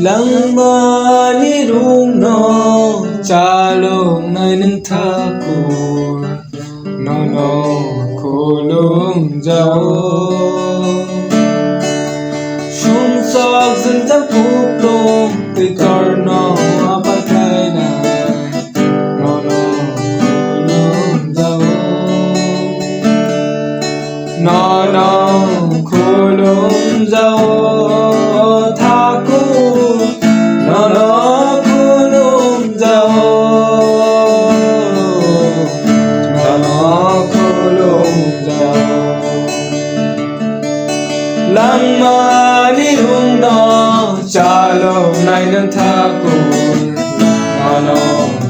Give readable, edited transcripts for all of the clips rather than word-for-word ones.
낭만이 롱너 짤롱 나이는 타고 너너 고름자오 숨석 승장 폭동 뜨거너 아파트나 너너 고름자오 너너 고름자오 타고 너너 고름자오 너너 고름자오 낭만이 롱너 짤롱 나이는 타고 너너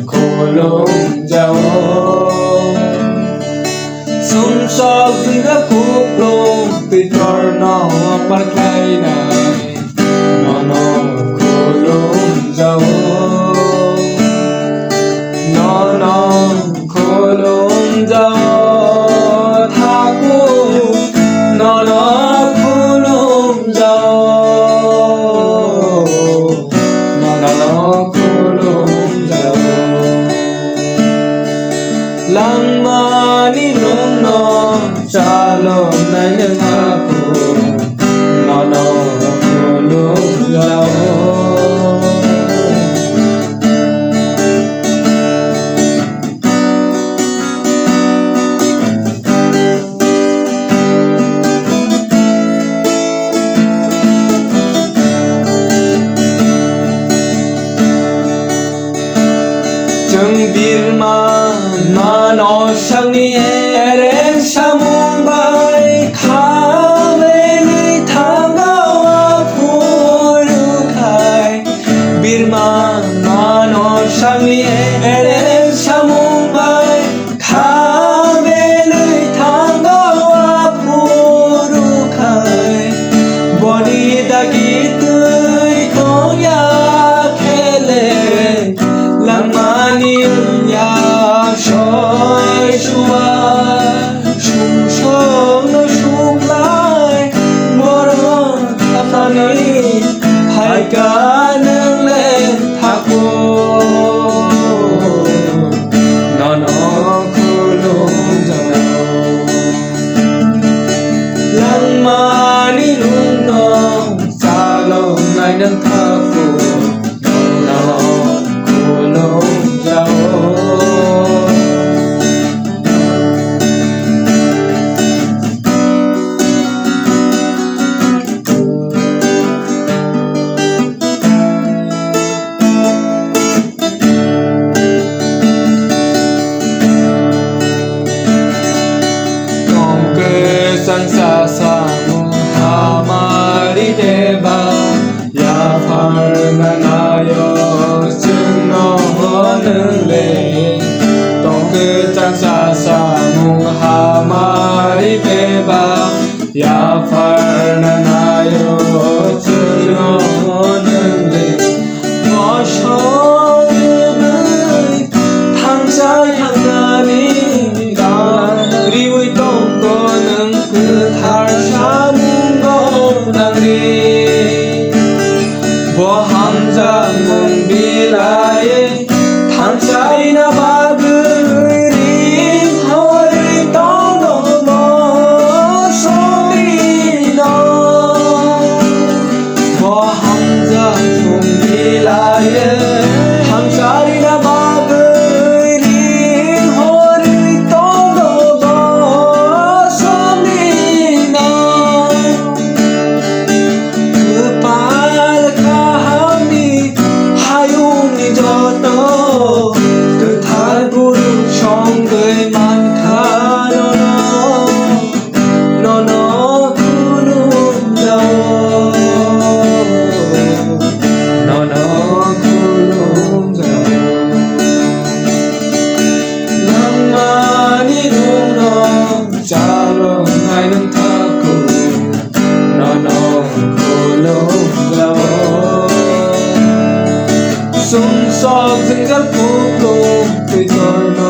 고름자오 숨석 승가 고plong 뜨거너 아파트나 너너 고름자오 너너 고름자오 타고 너너 고름자오 너너 고름자오 낭만이 롱너 짤롱 나이는 타고 너너 고름자오 Chẳng biết mà nó sang đi em sa môn bay khá về nơi thang gạo phù du khai biết mà nó sang đi em sa môn bay khá về nơi thang gạo phù du khai bỏ đi đã kỹ tươi có ya khele 낭만이 야 쇼이슈와 춤춰너 춤라이 멀어 앞산이 발가는 렌 타고 너너 굴lum자오 낭만이 룸너 짤롱 나이는 타고 상사사무 하마리 대바 야팔나나여 증너는 레 똥끝 장사사무 하마리 대바 야팔나나여 증너는 레 머셔는 탕사 향나니가 리위 똥거는 그 달샤 문거 나그리 뭐 함자 문비라에 탕사이나 바그리 허리 떠넘어 소리너 뭐 함자 문비라에 탕사이나 바그리 허리 떠넘어 소리너 그 빨카함이 하용이 졌던 그 달구름 정글만 가려너 너너 구름자오 너너 구름자오 낭만이 롱너 짤롱 나이는 타고 너너 구름자오 숨석 승갈 폭동 뜨거너